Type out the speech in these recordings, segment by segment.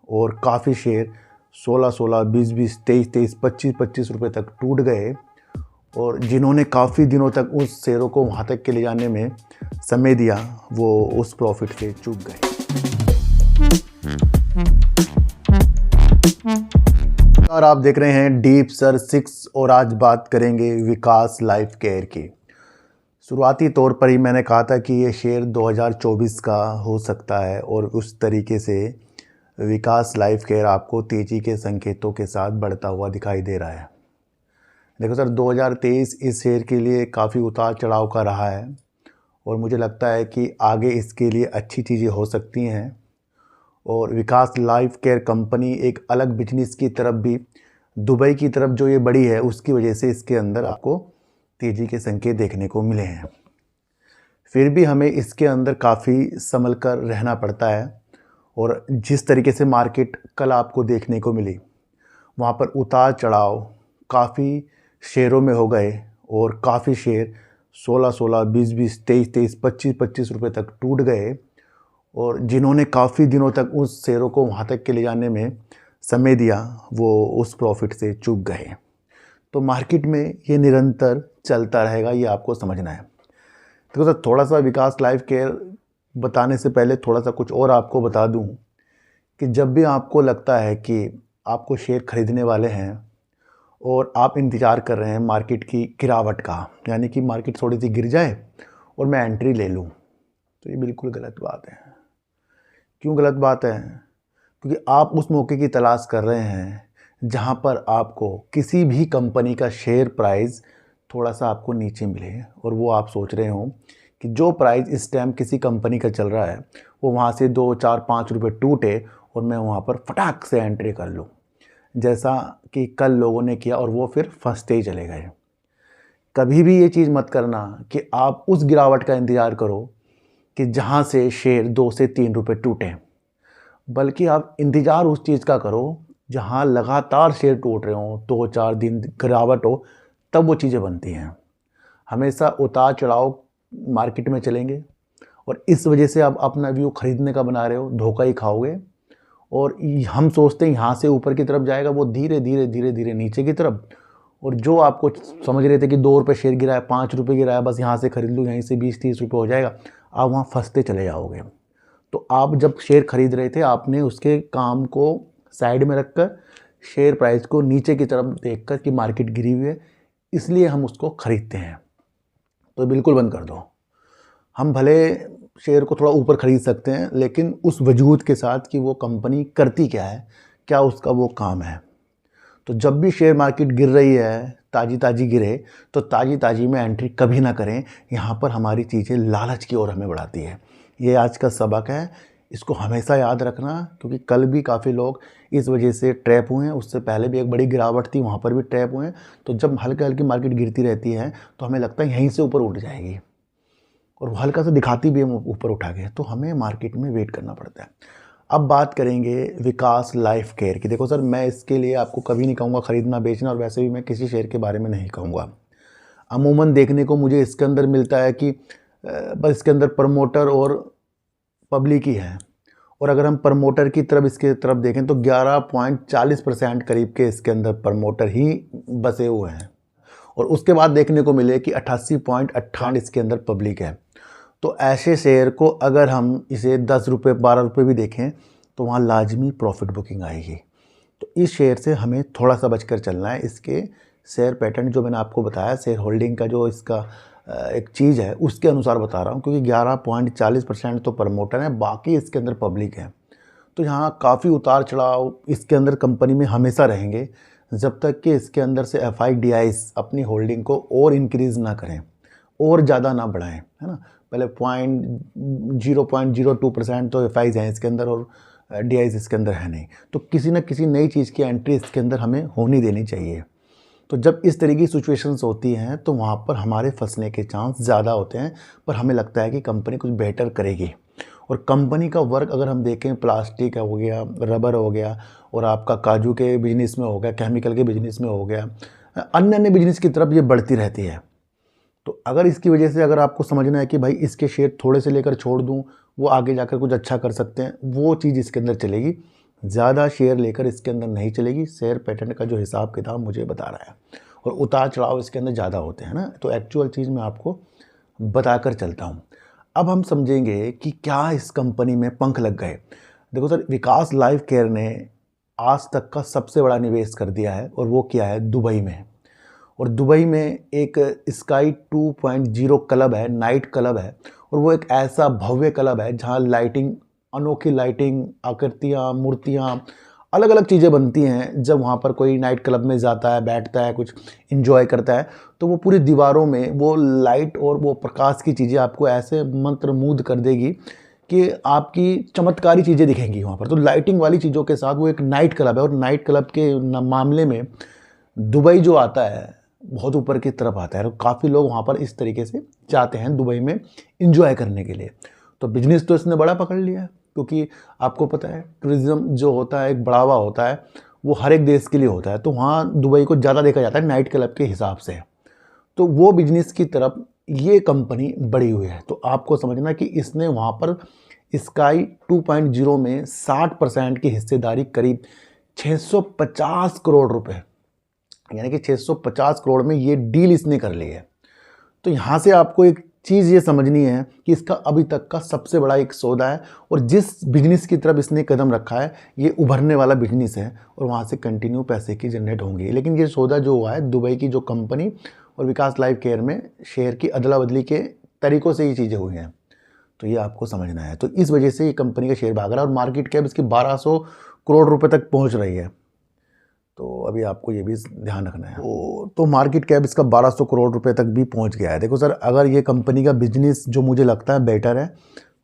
और काफ़ी शेयर 16-16, 20-20, 23-23, 25-25 रुपये तक टूट गए। और जिन्होंने काफ़ी दिनों तक उस शेयरों को वहाँ तक के ले जाने में समय दिया, वो उस प्रॉफिट से चूक गए। और आप देख रहे हैं डीप सर 6 और आज बात करेंगे विकास लाइफ केयर की। शुरुआती तौर पर ही मैंने कहा था कि ये शेयर 2024 का हो सकता है और उस तरीके से विकास लाइफ केयर आपको तेज़ी के संकेतों के साथ बढ़ता हुआ दिखाई दे रहा है। देखो सर, 2023 इस शेयर के लिए काफ़ी उतार चढ़ाव का रहा है और मुझे लगता है कि आगे इसके लिए अच्छी चीज़ें हो सकती हैं। और विकास लाइफ केयर कंपनी एक अलग बिजनेस की तरफ भी, दुबई की तरफ जो ये बढ़ी है उसकी वजह से इसके अंदर आपको तेज़ी के संकेत देखने को मिले हैं। फिर भी हमें इसके अंदर काफ़ी संभल कर रहना पड़ता है और जिस तरीके से मार्केट कल आपको देखने को मिली, वहाँ पर उतार चढ़ाव काफ़ी शेयरों में हो गए और काफ़ी शेयर 16-16, 20-20, 23-23, 25-25 रुपये तक टूट गए। और जिन्होंने काफ़ी दिनों तक उस शेयरों को वहाँ तक के ले जाने में समय दिया, वो उस प्रॉफिट से चूक गए। तो मार्केट में ये निरंतर चलता रहेगा, ये आपको समझना है। देखो सर, थोड़ा सा विकास लाइफ केयर बताने से पहले थोड़ा सा कुछ और आपको बता दूं कि जब भी आपको लगता है कि आपको शेयर खरीदने वाले हैं और आप इंतज़ार कर रहे हैं मार्केट की गिरावट का, यानी कि मार्केट थोड़ी सी गिर जाए और मैं एंट्री ले लूं, तो ये बिल्कुल गलत बात है। क्यों गलत बात है? क्योंकि आप उस मौके की तलाश कर रहे हैं जहां पर आपको किसी भी कंपनी का शेयर प्राइस थोड़ा सा आपको नीचे मिले और वो आप सोच रहे हो कि जो प्राइस इस टाइम किसी कंपनी का चल रहा है वो वहाँ से 2, 4, 5 रुपये टूटे और मैं वहाँ पर फटाक से एंट्री कर लूँ, जैसा कि कल लोगों ने किया और वो फिर फंसते ही चले गए। कभी भी ये चीज़ मत करना कि आप उस गिरावट का इंतज़ार करो कि जहाँ से शेयर 2 से 3 रुपये टूटें, बल्कि आप इंतज़ार उस चीज़ का करो जहाँ लगातार शेयर टूट रहे हों, 2-4 दिन गिरावट हो, तब वो चीज़ें बनती हैं। हमेशा उतार चढ़ाव मार्केट में चलेंगे और इस वजह से आप अपना व्यू खरीदने का बना रहे हो, धोखा ही खाओगे। और हम सोचते हैं यहाँ से ऊपर की तरफ जाएगा, वो धीरे धीरे धीरे धीरे नीचे की तरफ। और जो आपको समझ रहे थे कि 2 रुपये शेयर गिरा है, 5 रुपये गिरा है, बस यहाँ से खरीद लूँ, यहीं से 20-30 रुपये हो जाएगा, आप वहाँ फंसते चले जाओगे। तो आप जब शेयर खरीद रहे थे, आपने उसके काम को साइड में रखकर शेयर प्राइस को नीचे की तरफ देखकर कि मार्केट गिरी हुई है, इसलिए हम उसको खरीदते हैं। तो बिल्कुल बंद कर दो। हम भले शेयर को थोड़ा ऊपर खरीद सकते हैं, लेकिन उस वजूद के साथ कि वो कंपनी करती क्या है, क्या उसका वो काम है। तो जब भी शेयर मार्केट गिर रही है, ताज़ी ताज़ी गिरे, तो ताज़ी ताज़ी में एंट्री कभी ना करें। यहाँ पर हमारी चीज़ें लालच की ओर हमें बढ़ाती है। ये आज का सबक है, इसको हमेशा याद रखना, क्योंकि कल भी काफ़ी लोग इस वजह से ट्रैप हुए हैं। उससे पहले भी एक बड़ी गिरावट थी, वहाँ पर भी ट्रैप हुए हैं। तो जब हल्की हल्की मार्केट गिरती रहती है तो हमें लगता है यहीं से ऊपर उठ जाएगी, और वो हल्का सा दिखाती भी हम ऊपर उठा के, तो हमें मार्केट में वेट करना पड़ता है। अब बात करेंगे विकास लाइफ केयर की। देखो सर, मैं इसके लिए आपको कभी नहीं कहूँगा खरीदना बेचना, और वैसे भी मैं किसी शेयर के बारे में नहीं कहूँगा। अमूमन देखने को मुझे इसके अंदर मिलता है कि बस इसके अंदर प्रमोटर और पब्लिक ही है। और अगर हम प्रमोटर की तरफ इसके तरफ देखें तो 11.40% करीब के इसके अंदर प्रमोटर ही बसे हुए हैं, और उसके बाद देखने को मिले कि 88.58 इसके अंदर पब्लिक है। तो ऐसे शेयर को अगर हम इसे 10 रुपये 12 रुपये भी देखें तो वहाँ लाजमी प्रॉफिट बुकिंग आएगी। तो इस शेयर से हमें थोड़ा सा बचकर चलना है। इसके शेयर पैटर्न जो मैंने आपको बताया, शेयर होल्डिंग का जो इसका एक चीज़ है, उसके अनुसार बता रहा हूँ, क्योंकि 11.40% तो प्रमोटर है, बाकी इसके अंदर पब्लिक है। तो यहाँ काफ़ी उतार चढ़ाव इसके अंदर कंपनी में हमेशा रहेंगे, जब तक कि इसके अंदर से FIDIs अपनी होल्डिंग को और इंक्रीज़ ना करें और ज़्यादा ना बढ़ाएं, है ना। पहले 0.02% तो FIs हैं इसके अंदर और DIs इसके अंदर है नहीं। तो किसी न किसी नई चीज़ की एंट्री इसके अंदर हमें होनी देनी चाहिए। तो जब इस तरह की सिचुएशंस होती हैं तो वहाँ पर हमारे फंसने के चांस ज़्यादा होते हैं, पर हमें लगता है कि कंपनी कुछ बेटर करेगी। और कंपनी का वर्क अगर हम देखें, प्लास्टिक हो गया, रबर हो गया, और आपका काजू के बिजनेस में हो गया, केमिकल के बिजनेस में हो गया, अन्य अन्य बिजनेस की तरफ ये बढ़ती रहती है। तो अगर इसकी वजह से अगर आपको समझना है कि भाई इसके शेयर थोड़े से लेकर छोड़ दूं, वो आगे जाकर कुछ अच्छा कर सकते हैं, वो चीज़ इसके अंदर चलेगी। ज़्यादा शेयर लेकर इसके अंदर नहीं चलेगी। शेयर पैटर्न का जो हिसाब किताब मुझे बता रहा है, और उतार चढ़ाव इसके अंदर ज़्यादा होते हैं ना, तो एक्चुअल चीज़ मैं आपको बताकर चलता हूँ। अब हम समझेंगे कि क्या इस कंपनी में पंख लग गए। देखो सर, विकास लाइफ केयर ने आज तक का सबसे बड़ा निवेश कर दिया है, और वो क्या है, दुबई में। और दुबई में एक स्काई 2.0 क्लब है, नाइट क्लब है, और वो एक ऐसा भव्य क्लब है जहाँ लाइटिंग, अनोखी लाइटिंग, आकृतियाँ, मूर्तियाँ, अलग अलग चीज़ें बनती हैं। जब वहाँ पर कोई नाइट क्लब में जाता है, बैठता है, कुछ इन्जॉय करता है, तो वो पूरी दीवारों में वो लाइट और वो प्रकाश की चीज़ें आपको ऐसे मंत्रमुग्ध कर देगी कि आपकी चमत्कारी चीज़ें दिखेंगी वहाँ पर। तो लाइटिंग वाली चीज़ों के साथ वो एक नाइट क्लब है, और नाइट क्लब के मामले में दुबई जो आता है बहुत ऊपर की तरफ आता है, और काफ़ी लोग वहाँ पर इस तरीके से जाते हैं दुबई में इंजॉय करने के लिए। तो बिजनेस तो इसने बड़ा पकड़ लिया है, क्योंकि आपको पता है टूरिज़्म जो होता है, एक बढ़ावा होता है, वो हर एक देश के लिए होता है। तो वहाँ दुबई को ज़्यादा देखा जाता है नाइट क्लब के हिसाब से। तो वो बिजनेस की तरफ ये कंपनी बढ़ी हुई है। तो आपको समझना कि इसने वहाँ पर स्काई 2.0 में 60% की हिस्सेदारी, करीब 650 करोड़ रुपए, यानी कि 650 करोड़ में ये डील इसने कर ली है। तो यहाँ से आपको एक चीज़ ये समझनी है कि इसका अभी तक का सबसे बड़ा एक सौदा है, और जिस बिजनेस की तरफ इसने कदम रखा है ये उभरने वाला बिजनेस है, और वहाँ से कंटिन्यू पैसे की जनरेट होंगी। लेकिन ये सौदा जो हुआ है दुबई की जो कंपनी और विकास लाइफ केयर में शेयर की अदला बदली के तरीक़ों से ये चीज़ें हुई हैं, तो ये आपको समझना है। तो इस वजह से ये कंपनी का शेयर भाग रहा है, और मार्केट कैप इसकी 1200 करोड़ रुपये तक पहुँच रही है। तो अभी आपको ये भी ध्यान रखना है। तो मार्केट कैप इसका 1200 करोड़ रुपए तक भी पहुंच गया है। देखो सर, अगर ये कंपनी का बिजनेस जो मुझे लगता है बेटर है,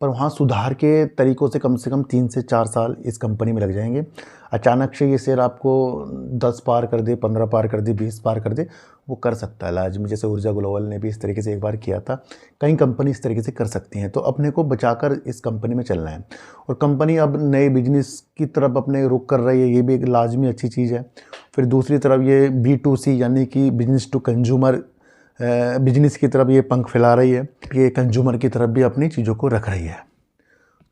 पर वहाँ सुधार के तरीक़ों से कम 3 से 4 साल इस कंपनी में लग जाएंगे। अचानक से ये शेयर आपको 10 पार कर दे, 15 पार कर दे, 20 पार कर दे, वो कर सकता है लाजमी। जैसे ऊर्जा ग्लोबल ने भी इस तरीके से एक बार किया था। कई कंपनी इस तरीके से कर सकती हैं। तो अपने को बचाकर इस कंपनी में चलना है, और कंपनी अब नए बिजनेस की तरफ अपने रुख कर रही है, ये भी एक लाजमी अच्छी चीज़ है। फिर दूसरी तरफ ये B2C यानी कि बिजनेस टू कंज्यूमर बिजनेस की तरफ ये पंख फैला रही है, ये कंज्यूमर की तरफ भी अपनी चीज़ों को रख रही है।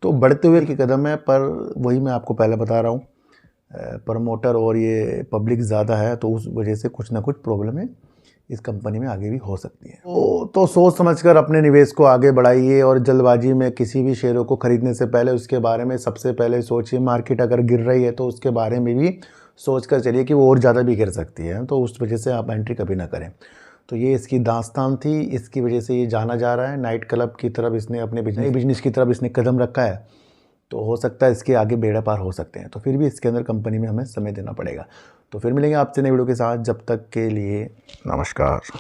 तो बढ़ते हुए के कदम है, पर वही मैं आपको पहले बता रहा हूँ, प्रमोटर और ये पब्लिक ज़्यादा है, तो उस वजह से कुछ ना कुछ प्रॉब्लमें इस कंपनी में आगे भी हो सकती है। तो सोच समझकर अपने निवेश को आगे बढ़ाइए, और जल्दबाजी में किसी भी शेयरों को खरीदने से पहले उसके बारे में सबसे पहले सोचिए। मार्केट अगर गिर रही है तो उसके बारे में भी सोच कर चलिए कि वो और ज़्यादा भी गिर सकती है, तो उस वजह से आप एंट्री कभी ना करें। तो ये इसकी दास्तान थी, इसकी वजह से ये जाना जा रहा है। नाइट क्लब की तरफ इसने अपने बिजनेस की तरफ इसने कदम रखा है, तो हो सकता है इसके आगे बेड़ा पार हो सकते हैं। तो फिर भी इसके अंदर कंपनी में हमें समय देना पड़ेगा। तो फिर मिलेंगे आपसे नई वीडियो के साथ, जब तक के लिए नमस्कार।